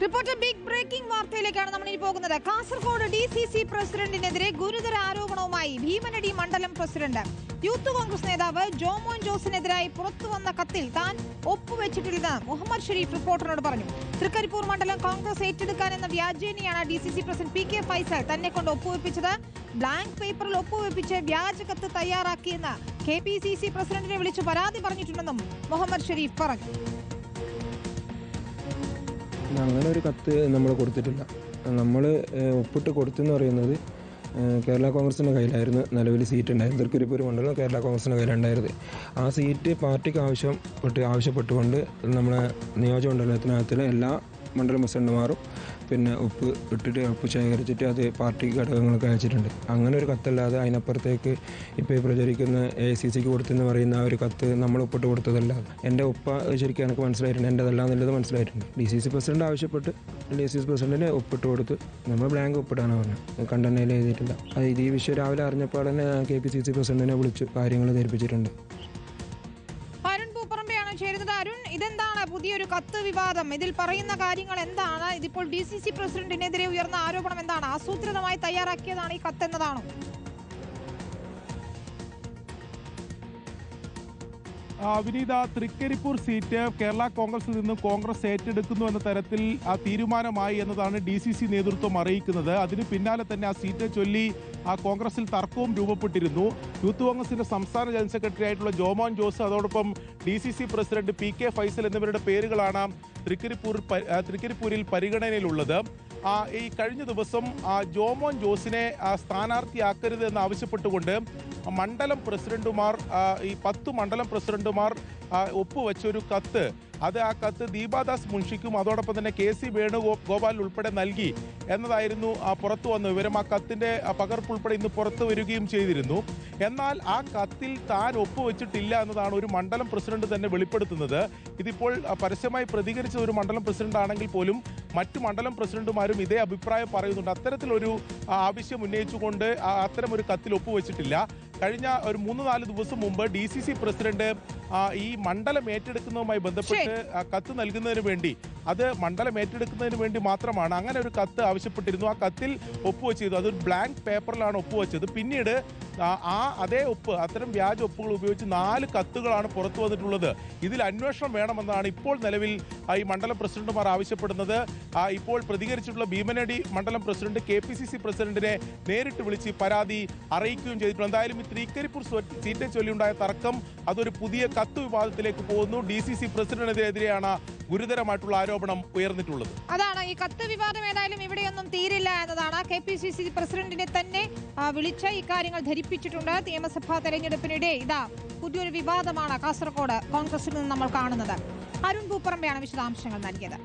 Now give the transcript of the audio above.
Reporter big breaking വാർത്തയിലേക്കാണ് നമ്മൾ ഇനി പോകുന്നത്. കാസർഗോഡ് DCC പ്രസിഡന്റിനെതിരെ ഗുരുതര ആരോപണവുമായി ഭീമനടി മണ്ഡലം പ്രസിഡന്റ്. യൂത്ത് കോൺഗ്രസ് നേതാവ് ജോമോൻ ജോസിനെതിരായി പുറത്തുവന്ന കത്തിൽ താൻ ഒപ്പുവെച്ചിട്ടില്ലെന്ന് മുഹമ്മദ് ഷരീഫ് റിപ്പോർട്ടറിനോട് പറഞ്ഞു. തൃക്കരിപ്പൂർ മണ്ഡലം കോൺഗ്രസ് ഏറ്റെടുക്കാൻ എന്ന വ്യാജേനയാണ് DCC പ്രസിഡന്റ് PK ഫൈസൽ തന്നെ കൊണ്ട് ഒപ്പുവെപ്പിച്ചത്. ബ്ലാങ്ക് പേപ്പറിൽ ഒപ്പുവെപ്പിച്ച് വ്യാജ കത്ത് തയ്യാറാക്കിയെന്ന് KPCC പ്രസിഡന്റിനെ വിളിച്ച് പരാതി പറഞ്ഞിട്ടുണ്ടെന്നും മുഹമ്മദ് ഷരീഫ് പറഞ്ഞു. അങ്ങനെ ഒരു കത്ത് നമ്മൾ കൊടുത്തിട്ടില്ല. നമ്മൾ ഒപ്പിട്ട് കൊടുത്തെന്ന് പറയുന്നത് കേരള കോൺഗ്രസിൻ്റെ കയ്യിലായിരുന്നു നിലവിൽ സീറ്റ് ഉണ്ടായിരുന്നു. തൃക്കരിപ്പൂർ മണ്ഡലം കേരള കോൺഗ്രസിൻ്റെ കയ്യിലുണ്ടായിരുന്നത്. ആ സീറ്റ് പാർട്ടിക്ക് ആവശ്യപ്പെട്ടുകൊണ്ട് നമ്മളെ നിയോജകമണ്ഡലത്തിനകത്തിലെ എല്ലാ മണ്ഡലം പ്രസിഡന്റുമാരും പിന്നെ ഒപ്പ് ശേഖരിച്ചിട്ട് അത് പാർട്ടി ഘടകങ്ങൾക്ക് അയച്ചിട്ടുണ്ട്. അങ്ങനെ ഒരു കത്തല്ലാതെ അതിനപ്പുറത്തേക്ക് ഇപ്പോൾ ഈ പ്രചരിക്കുന്ന AICCക്ക് കൊടുത്തെന്ന് പറയുന്ന ആ ഒരു കത്ത് നമ്മൾ ഒപ്പിട്ട് കൊടുത്തതല്ല. എൻ്റെ ഒപ്പ ശരിക്കും എനിക്ക് മനസ്സിലായിട്ടുണ്ട്, എൻ്റെതല്ല എന്നുള്ളത് മനസ്സിലായിട്ടുണ്ട്. DCC പ്രസിഡന്റ് ആവശ്യപ്പെട്ട് DCC പ്രസിഡന്റിന് ഒപ്പിട്ട് കൊടുത്ത് നമ്മൾ ബ്ലാങ്ക് ഒപ്പിടാനാണ് പറഞ്ഞത്, കണ്ടന്നയിൽ എഴുതിയിട്ടില്ല. അത് ഈ വിഷയം രാവിലെ അറിഞ്ഞപ്പോൾ തന്നെ KPCC പ്രസിഡന്റിനെ വിളിച്ച് കാര്യങ്ങൾ ധരിപ്പിച്ചിട്ടുണ്ട്. അരുൺ, ഇതെന്താണ് പുതിയൊരു കത്ത് വിവാദം? ഇതിൽ പറയുന്ന കാര്യങ്ങൾ എന്താണ്? ഇതിപ്പോൾ DCC പ്രസിഡന്റിനെതിരെ ഉയർന്ന ആരോപണം എന്താണ്? ആസൂത്രിതമായി തയ്യാറാക്കിയതാണ് ഈ കത്ത് എന്നതാണോ? വിനീത, തൃക്കരിപ്പൂർ സീറ്റ് കേരള കോൺഗ്രസിൽ നിന്നും കോൺഗ്രസ് ഏറ്റെടുക്കുന്നു എന്ന തരത്തിൽ തീരുമാനമായി എന്നതാണ് DCC നേതൃത്വം അറിയിക്കുന്നത്. അതിന് പിന്നാലെ തന്നെ ആ സീറ്റ് ചൊല്ലി കോൺഗ്രസിൽ തർക്കവും രൂപപ്പെട്ടിരുന്നു. യൂത്ത് കോൺഗ്രസിന്റെ സംസ്ഥാന ജനറൽ സെക്രട്ടറി ആയിട്ടുള്ള ജോമോൻ ജോസ്, അതോടൊപ്പം DCC പ്രസിഡന്റ് PK ഫൈസൽ എന്നിവരുടെ പേരുകളാണ് തൃക്കരിപ്പൂരിൽ പരിഗണനയിലുള്ളത്. ഈ കഴിഞ്ഞ ദിവസം ജോമോൻ ജോസിനെ സ്ഥാനാർത്ഥിയാക്കരുത് എന്ന് ആവശ്യപ്പെട്ടുകൊണ്ട് മണ്ഡലം പ്രസിഡന്റുമാർ, ഈ 10 മണ്ഡലം പ്രസിഡന്റുമാർ ഒപ്പുവെച്ചൊരു കത്ത്, ആ കത്ത് ദീപാദാസ് മുൻഷിക്കും അതോടൊപ്പം തന്നെ KC വേണുഗോപാൽ ഉൾപ്പെടെ നൽകി എന്നതായിരുന്നു പുറത്തു വന്ന വിവരം. ആ കത്തിന്റെ പകർപ്പ് ഉൾപ്പെടെ ഇന്ന് പുറത്തു വരികയും ചെയ്തിരുന്നു. എന്നാൽ ആ കത്തിൽ താൻ ഒപ്പുവെച്ചിട്ടില്ല എന്നതാണ് ഒരു മണ്ഡലം പ്രസിഡന്റ് തന്നെ വെളിപ്പെടുത്തുന്നത്. ഇതിപ്പോൾ പരസ്യമായി പ്രതികരിച്ച ഒരു മണ്ഡലം പ്രസിഡന്റ് ആണെങ്കിൽ പോലും മറ്റു മണ്ഡലം പ്രസിഡന്റുമാരും ഇതേ അഭിപ്രായം പറയുന്നുണ്ട്. അത്തരത്തിലൊരു ആവശ്യം ഉന്നയിച്ചുകൊണ്ട് അത്തരമൊരു കത്തിൽ ഒപ്പുവെച്ചിട്ടില്ല. കഴിഞ്ഞ ഒരു 3-4 ദിവസം മുമ്പ് DCC പ്രസിഡന്റ് ഈ മണ്ഡലം ഏറ്റെടുക്കുന്നതുമായി ബന്ധപ്പെട്ട് കത്ത് നൽകുന്നതിന് വേണ്ടി, അത് മണ്ഡലം ഏറ്റെടുക്കുന്നതിന് വേണ്ടി മാത്രമാണ്, അങ്ങനെ ഒരു കത്ത് ആവശ്യപ്പെട്ടിരുന്നു. ആ കത്തിൽ ഒപ്പുവെച്ചത് അതൊരു ബ്ലാങ്ക് പേപ്പറിലാണ് ഒപ്പുവെച്ചത്. പിന്നീട് അതേ ഒപ്പ്, അത്തരം വ്യാജ ഒപ്പുകൾ ഉപയോഗിച്ച് 4 കത്തുകളാണ് പുറത്തു വന്നിട്ടുള്ളത്. ഇതിൽ അന്വേഷണം വേണമെന്നാണ് ഇപ്പോൾ നിലവിൽ ഈ മണ്ഡലം പ്രസിഡന്റുമാർ ആവശ്യപ്പെടുന്നത്. ഇപ്പോൾ പ്രതികരിച്ചിട്ടുള്ള ഭീമനടി മണ്ഡലം പ്രസിഡന്റ് KPCC പ്രസിഡന്റിനെ നേരിട്ട് വിളിച്ച് പരാതി അറിയിക്കുകയും ചെയ്തിട്ടുണ്ട്. എന്തായാലും ഈ തൃക്കരിപ്പൂർ സീറ്റെ ചൊല്ലിയുണ്ടായ തർക്കം അതൊരു പുതിയ കത്ത് വിവാദത്തിലേക്ക് പോകുന്നു. DCC പ്രസിഡന്റിനെതിരെയാണ് ഗുരുതരമായിട്ടുള്ള ആരോപണം ഉയർന്നിട്ടുള്ളത്. അതാണ് ഈ കത്ത് വിവാദം. ഏതായാലും ഇവിടെയൊന്നും തീരില്ല എന്നതാണ്. KPCC പ്രസിഡന്റിനെ തന്നെ വിളിച്ച് ഇക്കാര്യങ്ങൾ ധരിപ്പിച്ചിട്ടുണ്ട്. നിയമസഭാ തെരഞ്ഞെടുപ്പിനിടെ ഇതാ പുതിയൊരു വിവാദമാണ് കാസർഗോഡ് കോൺഗ്രസിൽ നിന്ന് നമ്മൾ കാണുന്നത്. അരുൺ പൂപ്പറമ്പയാണ് വിശദാംശങ്ങൾ നൽകിയത്.